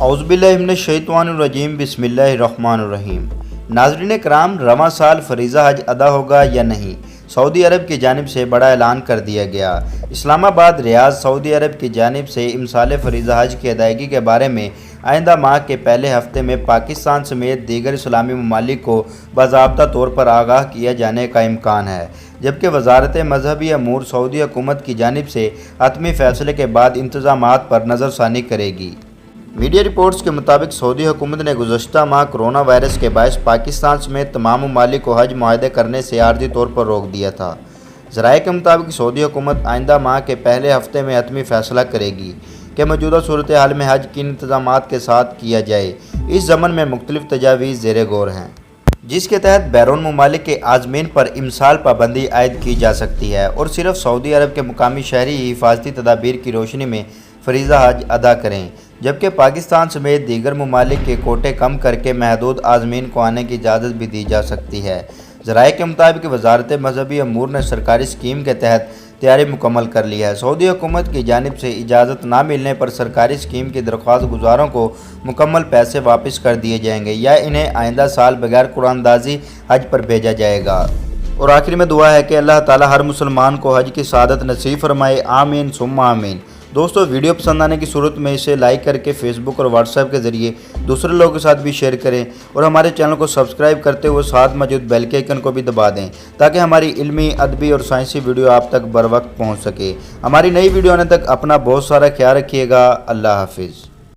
اعوذ باللہ من الشیطان الرجیم، بسم اللہ الرحمن الرحیم۔ ناظرین کرام، رواں سال فریضہ حج ادا ہوگا یا نہیں؟ سعودی عرب کی جانب سے بڑا اعلان کر دیا گیا۔ اسلام آباد ریاض سعودی عرب کی جانب سے امسال فریضہ حج کی ادائیگی کے بارے میں آئندہ ماہ کے پہلے ہفتے میں پاکستان سمیت دیگر اسلامی ممالک کو باضابطہ طور پر آگاہ کیا جانے کا امکان ہے، جبکہ وزارت مذہبی امور سعودی حکومت کی جانب سے حتمی فیصلے کے بعد انتظامات پر نظر ثانی کرے گی۔ میڈیا رپورٹس کے مطابق سعودی حکومت نے گزشتہ ماہ کرونا وائرس کے باعث پاکستان سمیت تمام ممالک کو حج معاہدے کرنے سے عارضی طور پر روک دیا تھا۔ ذرائع کے مطابق سعودی حکومت آئندہ ماہ کے پہلے ہفتے میں حتمی فیصلہ کرے گی کہ موجودہ صورتحال میں حج کن انتظامات کے ساتھ کیا جائے۔ اس ضمن میں مختلف تجاویز زیر غور ہیں، جس کے تحت بیرون ممالک کے عازمین پر امسال پابندی عائد کی جا سکتی ہے اور صرف سعودی عرب کے مقامی شہری ہی حفاظتی تدابیر کی روشنی میں فریضہ حج ادا کریں، جبکہ پاکستان سمیت دیگر ممالک کے کوٹے کم کر کے محدود عازمین کو آنے کی اجازت بھی دی جا سکتی ہے۔ ذرائع کے مطابق وزارت مذہبی امور نے سرکاری اسکیم کے تحت تیاری مکمل کر لی ہے۔ سعودی حکومت کی جانب سے اجازت نہ ملنے پر سرکاری اسکیم کی درخواست گزاروں کو مکمل پیسے واپس کر دیے جائیں گے یا انہیں آئندہ سال بغیر قرآن اندازی حج پر بھیجا جائے گا۔ اور آخر میں دعا ہے کہ اللہ تعالی ہر مسلمان کو حج کی سعادت نصیب فرمائے، آمین ثم آمین۔ دوستو، ویڈیو پسند آنے کی صورت میں اسے لائک کر کے فیس بک اور واٹس ایپ کے ذریعے دوسرے لوگوں کے ساتھ بھی شیئر کریں اور ہمارے چینل کو سبسکرائب کرتے ہوئے ساتھ موجود بیل کے آئیکن کو بھی دبا دیں تاکہ ہماری علمی، ادبی اور سائنسی ویڈیو آپ تک بر وقت پہنچ سکے۔ ہماری نئی ویڈیو آنے تک اپنا بہت سارا خیال رکھیے گا۔ اللہ حافظ۔